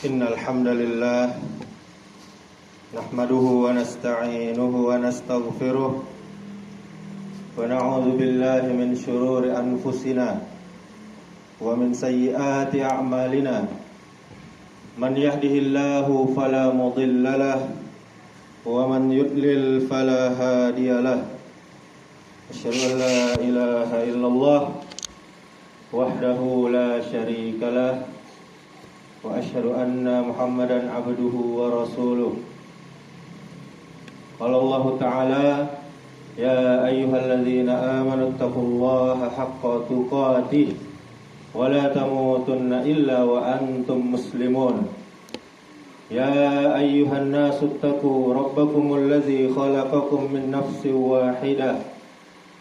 Innal hamdalillah nahmaduhu wa nasta'inuhu wa nastaghfiruh wa na'udzu billahi min shururi anfusina wa min sayyiati a'malina man yahdihillahu fala mudilla lahu wa man yudlil fala hadiyalah. Asyhadu an la ilaha illallah wahdahu la syarika lah wa asyhadu anna Muhammadan abduhu wa rasuluh. Qala Allah Ta'ala, ya ayyuhalladzina amanu taqullaha haqqa tuqatih wa la tamutunna illa wa antum muslimun. Ya ayyuhan nasu taqu rabbakumul ladzi khalaqakum min nafsin wahidah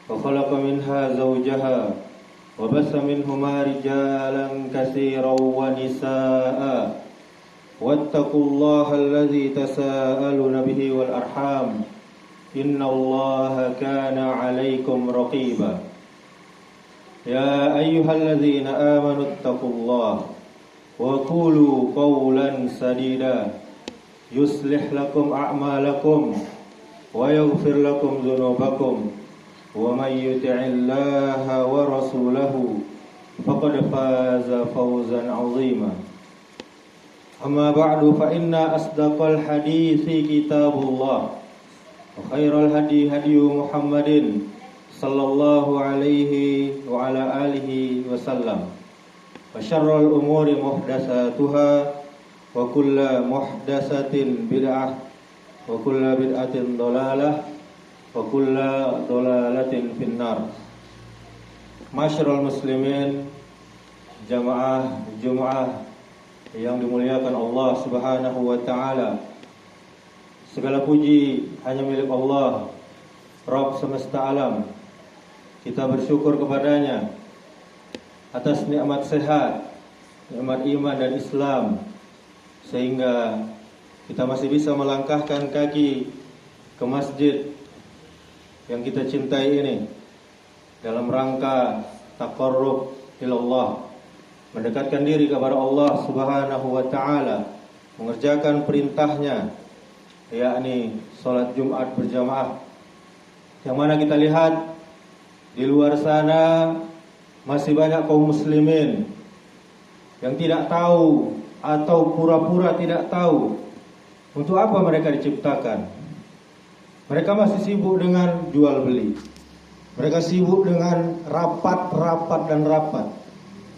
wa khalaqa minha zawjaha وبث منهما رجالا كثيرا ونساء واتقوا الله الذي تساءلون به والأرحام إن الله كان عليكم رقيبا. يا أيها الذين آمنوا اتقوا الله وقولوا قولا سديدا يصلح لكم أعمالكم ويغفر لكم ذنوبكم ومن يطع الله ورسوله فقد فاز فوزا عظيما. أما بعد فإن أصدق الحديث كتاب الله وخير الهدي هدي محمد صلى الله عليه وعلى آله وسلم وشر الأمور محدثاتها وكل محدثة بدعة وكل بدعة ضلالة wa kullu dhalalatin finnar. Masyarul muslimin, jamaah Jumat yang dimuliakan Allah Subhanahu wa taala. Segala puji hanya milik Allah, Rabb semesta alam. Kita bersyukur kepadanya atas nikmat sehat, nikmat iman dan Islam, sehingga kita masih bisa melangkahkan kaki ke masjid yang kita cintai ini dalam rangka taqarrub ilallah, mendekatkan diri kepada Allah Subhanahu wa taala, mengerjakan perintahnya, yakni salat Jumat berjamaah. Yang mana kita lihat di luar sana masih banyak kaum muslimin yang tidak tahu atau pura-pura tidak tahu untuk apa mereka diciptakan. Mereka masih sibuk dengan jual beli. Mereka sibuk dengan rapat.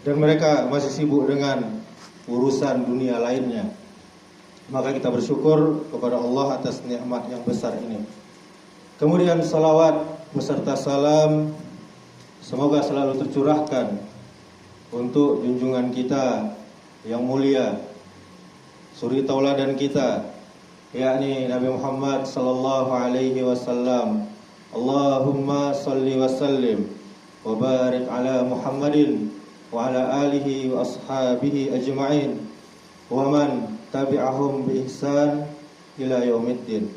Dan mereka masih sibuk dengan urusan dunia lainnya. Maka kita bersyukur kepada Allah atas nikmat yang besar ini. Kemudian salawat beserta salam semoga selalu tercurahkan untuk junjungan kita yang mulia, suri tauladan kita, yakni Nabi Muhammad sallallahu alaihi wasallam. Allahumma salli wa sallim wa barik ala Muhammadin wa ala alihi wa ashabihi ajma'in wa man tabi'ahum bi ihsan ila yaumiddin.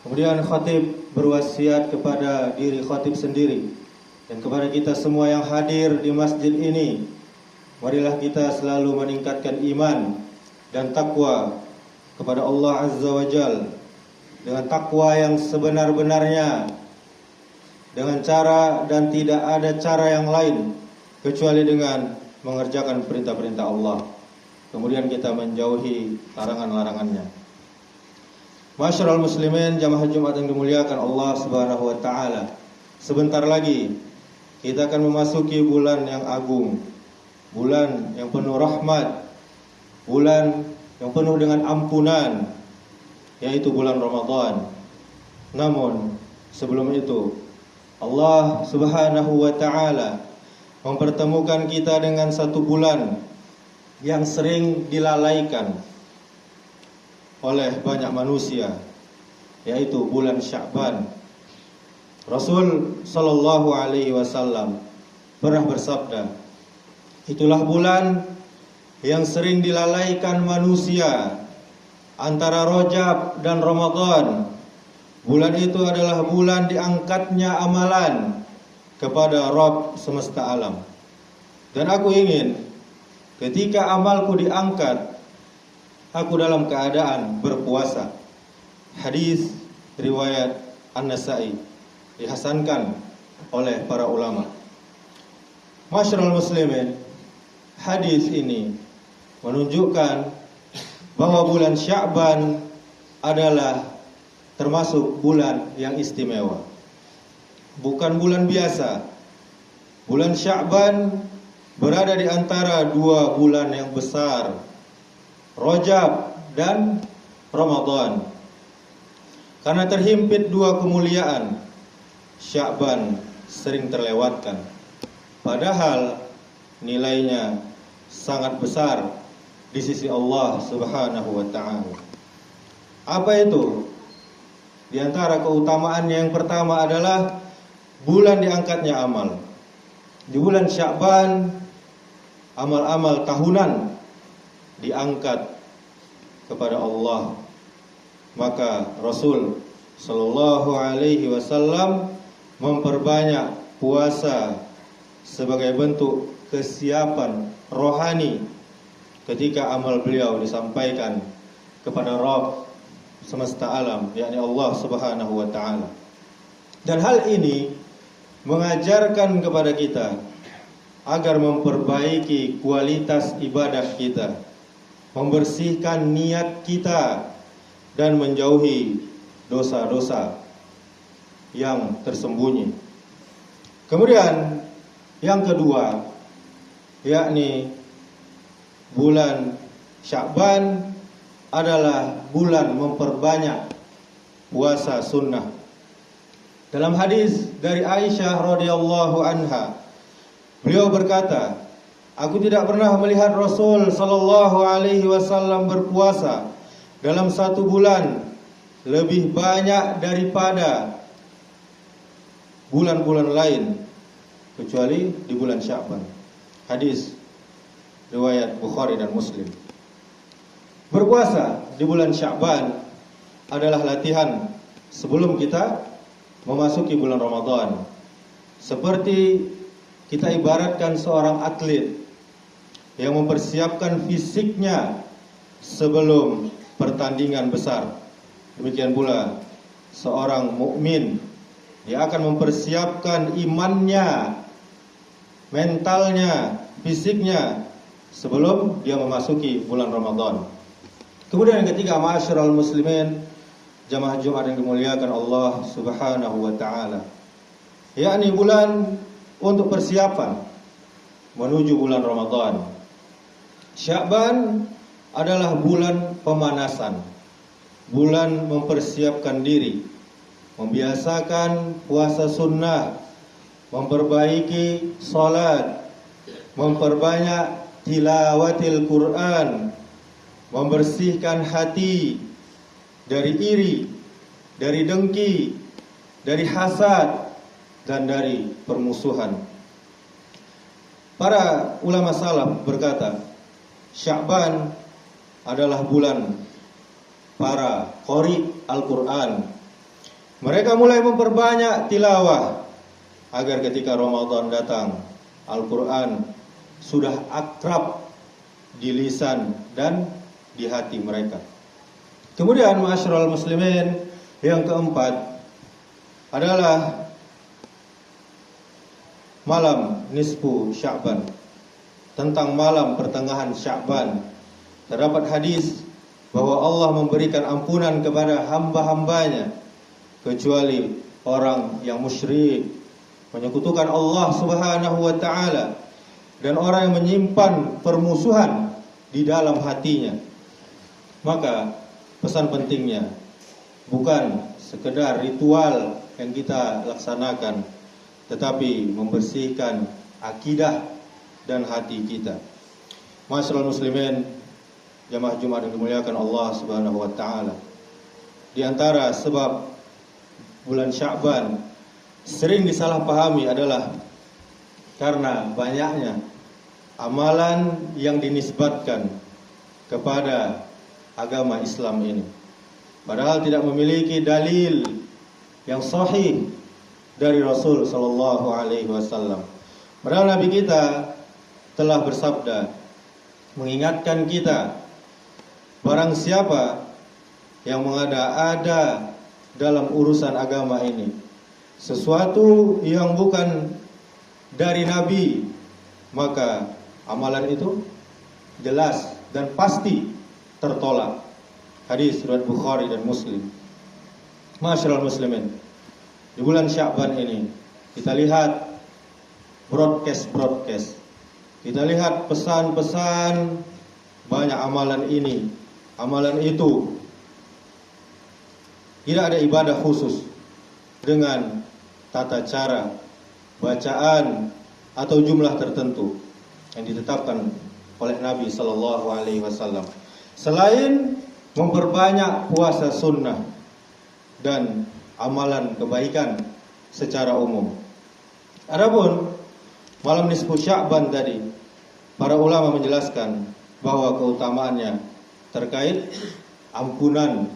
Kemudian khatib berwasiat kepada diri khatib sendiri dan kepada kita semua yang hadir di masjid ini. Marilah kita selalu meningkatkan iman dan takwa kepada Allah Azza wa Jal dengan takwa yang sebenar-benarnya, dengan cara dan tidak ada cara yang lain kecuali dengan mengerjakan perintah-perintah Allah. Kemudian kita menjauhi larangan-larangannya. Masyarul muslimin, jamaah Jumat yang dimuliakan Allah Subhanahu wa taala. Sebentar lagi kita akan memasuki bulan yang agung, bulan yang penuh rahmat, bulan yang penuh dengan ampunan, yaitu bulan Ramadan. Namun sebelum itu Allah Subhanahu wa taala mempertemukan kita dengan satu bulan yang sering dilalaikan oleh banyak manusia, yaitu bulan Sya'ban. Rasul sallallahu alaihi wasallam pernah bersabda, itulah bulan yang sering dilalaikan manusia antara Rajab dan Ramadan. Bulan itu adalah bulan diangkatnya amalan kepada Rabb semesta alam. Dan aku ingin ketika amalku diangkat, aku dalam keadaan berpuasa. Hadis riwayat An-Nasa'i, dihasankan oleh para ulama. Masyarul muslimin, hadis ini menunjukkan bahwa bulan Sya'ban adalah termasuk bulan yang istimewa. Bukan bulan biasa. Bulan Sya'ban berada di antara dua bulan yang besar, Rajab dan Ramadan. Karena terhimpit dua kemuliaan, Sya'ban sering terlewatkan. Padahal nilainya sangat besar di sisi Allah Subhanahu wa ta'ala. Apa itu? Di antara keutamaannya yang pertama adalah bulan diangkatnya amal. Di bulan Sya'ban, amal-amal tahunan diangkat kepada Allah. Maka Rasul sallallahu alaihi wasallam memperbanyak puasa sebagai bentuk kesiapan rohani ketika amal beliau disampaikan kepada Rabb semesta alam, yakni Allah Subhanahu wa ta'ala. Dan hal ini mengajarkan kepada kita agar memperbaiki kualitas ibadah kita, membersihkan niat kita, dan menjauhi dosa-dosa yang tersembunyi. Kemudian yang kedua, yakni bulan Sya'ban adalah bulan memperbanyak puasa sunnah. Dalam hadis dari Aisyah radhiyallahu anha, beliau berkata, aku tidak pernah melihat Rasul sallallahu alaihi wasallam berpuasa dalam satu bulan lebih banyak daripada bulan-bulan lain kecuali di bulan Sya'ban. Hadis riwayat Bukhari dan Muslim. Berpuasa di bulan Sya'ban adalah latihan sebelum kita memasuki bulan Ramadan. Seperti kita ibaratkan seorang atlet yang mempersiapkan fisiknya sebelum pertandingan besar. Demikian pula seorang mukmin, dia akan mempersiapkan imannya, mentalnya, fisiknya sebelum dia memasuki bulan Ramadan. Kemudian yang ketiga, ma'asyiral muslimin, jamaah Jumat yang dimuliakan Allah Subhanahu wa ta'ala, yakni bulan untuk persiapan menuju bulan Ramadan. Sya'ban adalah bulan pemanasan, bulan mempersiapkan diri, membiasakan puasa sunnah, memperbaiki salat, memperbanyak tilawatil Quran, membersihkan hati dari iri, dari dengki, dari hasad, dan dari permusuhan. Para ulama salaf berkata, Sya'ban adalah bulan para qari Al-Quran. Mereka mulai memperbanyak tilawah agar ketika Ramadan datang, Al-Quran sudah akrab di lisan dan di hati mereka. Kemudian ma'asyiral muslimin, yang keempat adalah malam nisfu Sya'ban. Tentang malam pertengahan Sya'ban, terdapat hadis bahwa Allah memberikan ampunan kepada hamba-hambanya kecuali orang yang musyrik, menyekutukan Allah Subhanahu wa ta'ala, dan orang yang menyimpan permusuhan di dalam hatinya. Maka pesan pentingnya bukan sekedar ritual yang kita laksanakan, tetapi membersihkan akidah dan hati kita. Ma'asyiral muslimin, jamaah Jumat yang dimuliakan Allah Subhanahu wa ta'ala, di antara sebab bulan Sya'ban sering disalahpahami adalah karena banyaknya amalan yang dinisbatkan kepada agama Islam ini, padahal tidak memiliki dalil yang sahih dari Rasul sallallahu alaihi wasallam. Padahal Nabi kita telah bersabda, mengingatkan kita, barang siapa yang mengada-ada dalam urusan agama ini, sesuatu yang bukan dari Nabi, maka amalan itu jelas dan pasti tertolak. Hadis riwayat Bukhari dan Muslim. Masyaallah muslimin, di bulan Sya'ban ini kita lihat broadcast, kita lihat pesan-pesan, banyak amalan ini, amalan itu. Tidak ada ibadah khusus dengan tata cara, bacaan atau jumlah tertentu yang ditetapkan oleh Nabi Sallallahu Alaihi Wasallam. Selain memperbanyak puasa sunnah dan amalan kebaikan secara umum. Adapun malam nisfu Sya'ban tadi, para ulama menjelaskan bahwa keutamaannya terkait ampunan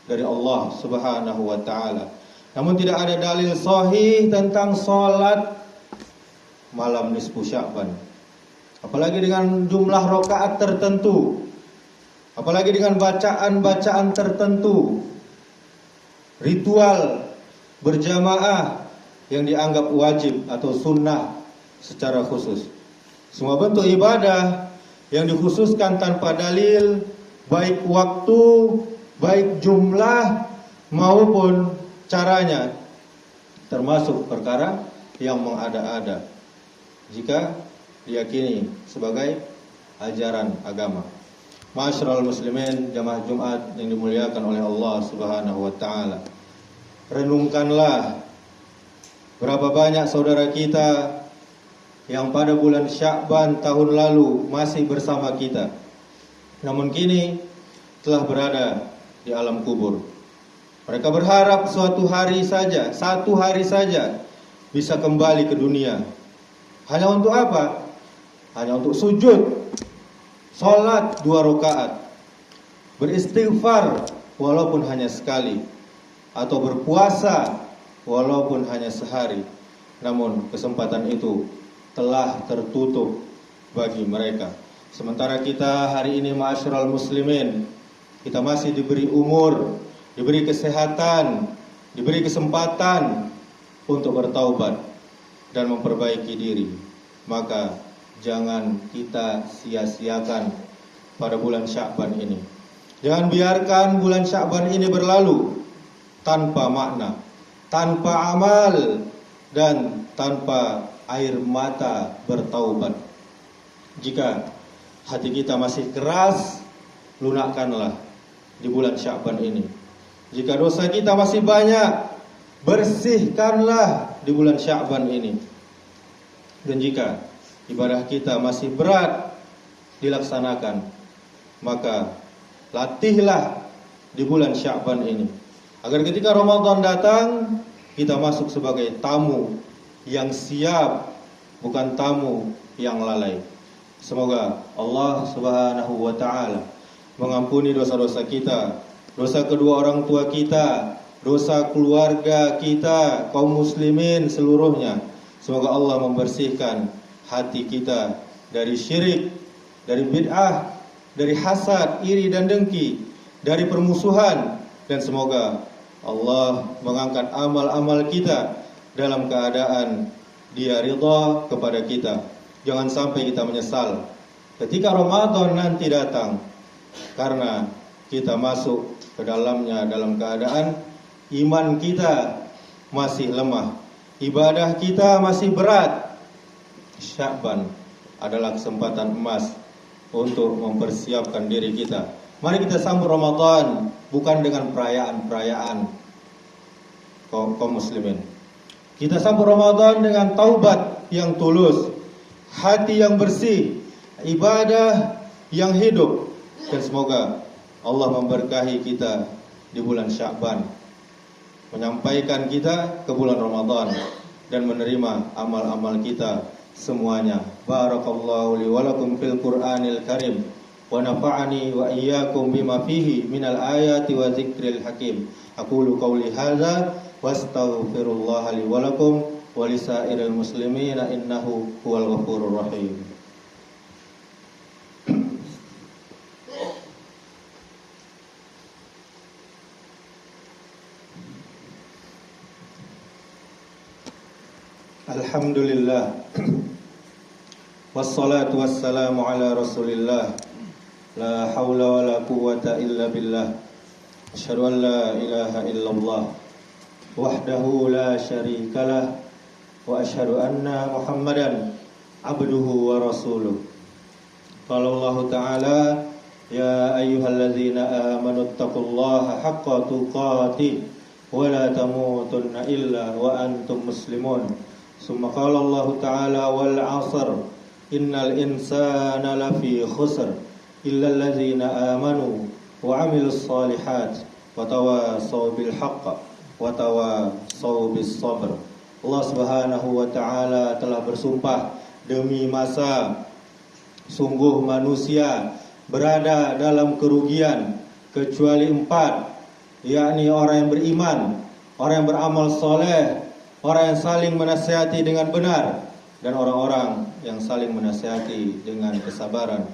dari Allah Subhanahu wa taala. Namun tidak ada dalil sahih tentang salat malam nisfu Sya'ban. Apalagi dengan jumlah rakaat tertentu. Apalagi dengan bacaan-bacaan tertentu. Ritual berjamaah yang dianggap wajib atau sunnah secara khusus. Semua bentuk ibadah yang dikhususkan tanpa dalil, baik waktu, baik jumlah maupun caranya, termasuk perkara yang mengada-ada jika diyakini sebagai ajaran agama. Ma'asyiral muslimin, jamaah Jumat yang dimuliakan oleh Allah Subhanahu wa taala. Renungkanlah berapa banyak saudara kita yang pada bulan Sya'ban tahun lalu masih bersama kita, namun kini telah berada di alam kubur. Mereka berharap satu hari saja bisa kembali ke dunia. Hanya untuk apa? Hanya untuk sujud, salat 2 rakaat, beristighfar walaupun hanya sekali, atau berpuasa walaupun hanya sehari. Namun kesempatan itu telah tertutup bagi mereka. Sementara kita hari ini, ma'asyiral muslimin, kita masih diberi umur, diberi kesehatan, diberi kesempatan untuk bertaubat dan memperbaiki diri. Maka jangan kita sia-siakan pada bulan Sya'ban ini. Jangan biarkan bulan Sya'ban ini berlalu tanpa makna, tanpa amal, dan tanpa air mata bertaubat. Jika hati kita masih keras, lunakkanlah di bulan Sya'ban ini. Jika dosa kita masih banyak, bersihkanlah di bulan Sya'ban ini. Dan jika ibadah kita masih berat dilaksanakan, maka latihlah di bulan Sya'ban ini, agar ketika Ramadan datang, kita masuk sebagai tamu yang siap, bukan tamu yang lalai. Semoga Allah Subhanahu wa taala mengampuni dosa-dosa kita, dosa kedua orang tua kita, dosa keluarga kita, kaum muslimin seluruhnya. Semoga Allah membersihkan hati kita dari syirik, dari bid'ah, dari hasad, iri dan dengki, dari permusuhan, dan semoga Allah mengangkat amal-amal kita dalam keadaan Dia ridha kepada kita. Jangan sampai kita menyesal ketika Ramadan nanti datang, karena kita masuk ke dalamnya dalam keadaan iman kita masih lemah, ibadah kita masih berat. Sya'ban adalah kesempatan emas untuk mempersiapkan diri kita. Mari kita sambut Ramadan bukan dengan perayaan-perayaan kaum muslimin. Kita sambut Ramadan dengan taubat yang tulus, hati yang bersih, ibadah yang hidup. Dan semoga Allah memberkahi kita di bulan Sya'ban, menyampaikan kita ke bulan Ramadan, dan menerima amal-amal kita semuanya. Barakallahu li wa lakum fil Qur'anil Karim, wa nafa'ani wa iyyakum bima fihi minal ayati wa dzikril hakim. Aqulu qawli hadza wa astaghfirullah li wa lakum wa lisairil muslimina innahu huwal ghafurur rahim. Alhamdulillah. Wassalatu wassalamu ala Rasulillah. La haula wa la quwwata illa billah. Asyhadu an la ilaha illallah wahdahu la syarikalah wa asyhadu anna Muhammadan abduhu wa rasuluh. Qala Allah Ta'ala, ya ayyuhalladzina amanu taqullaha haqqa tuqatih wa la tamutunna illa wa antum muslimun. Summa qala Allah Ta'ala, wal 'asr innal insana lafi khusr illa alladzina amanu wa 'amilus shalihat wa tawasaw bil haqq wa tawasaw bis sabr. Allah Subhanahu wa Ta'ala telah bersumpah, demi masa sungguh manusia berada dalam kerugian kecuali 4, yakni orang yang beriman, orang yang beramal soleh, orang yang saling menasihati dengan benar, dan orang-orang yang saling menasihati dengan kesabaran.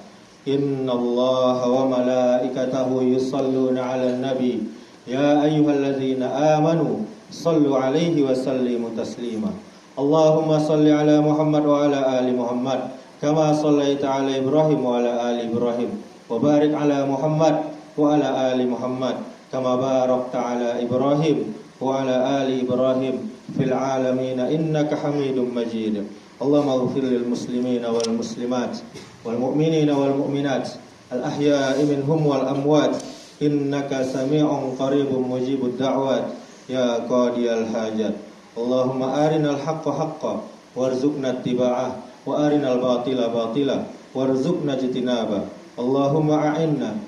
Innallaha wa malaikatahu yusalluna 'alan nabi ya ayyuhalladzina amanu sallu 'alaihi wa sallimu taslima. Allahumma salli 'ala Muhammad wa 'ala ali Muhammad kama shallaita 'ala Ibrahim wa 'ala ali Ibrahim wa barik 'ala Muhammad wa 'ala ali Muhammad kama barakta 'ala Ibrahim wa 'ala ali Ibrahim fil 'alamin innaka Hamidum Majid. Allahumma ighfir lil muslimina wal muslimat wal mu'minina wal mu'minat al ahya'i minhum wal amwat innaka sami'un qaribun mujibud da'wat ya qadiyal hajat. Allahumma arinal haqqa haqqan warzuqna ittiba'ah wa arinal batila batila warzuqna ijtinabah. Allahumma a'inna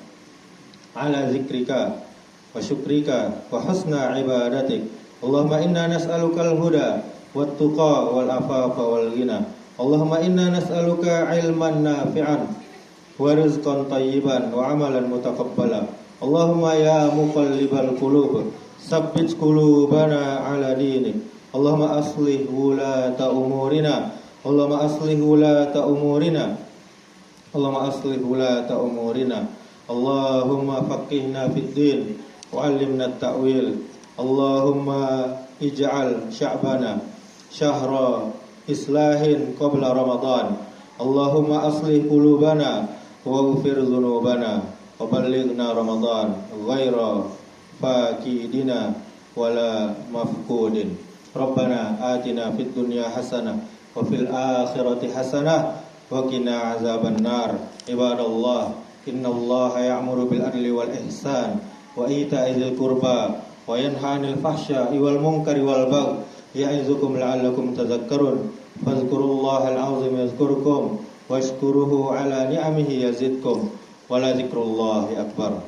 ala zikrika wa syukrika wa husna ibadatik. Allahumma inna nas'alukal huda wat tuqa wal afafa wal ghina. Allahumma inna nas'aluka ilman nafi'an wa rizqan tayyiban wa amalan mutaqabbala. Allahumma ya muqallibal qulub tsabbit qulubana ala dinik. Allahumma aslih wulata umurina. Allahumma aslih wulata umurina. Allahumma aslih wulata umurina. Allahumma faqihna fid din wa 'allimna at-ta'wil. Allahumma ij'al sya'bana syahra islahin qabla Ramadan. Allahumma aslih qulubana waghfir dhunubana wa ballighna Ramadan ghaira faqidina wala mafqudin. Rabbana atina fid dunya hasanah wa fil akhirati hasanah wa qina azaban nar. Ibadallah, innallaha ya'muru bil adli wal ihsan wa ita'i dzil qurba wa yanha 'anil fahsya'i wal munkari wal baghi ya'izukum la'allakum tadhakkarun. Fadhkurullahal 'azim yadhkurkum washkuruhu 'ala ni'amihi yazidkum wa la dzikrullahi akbar.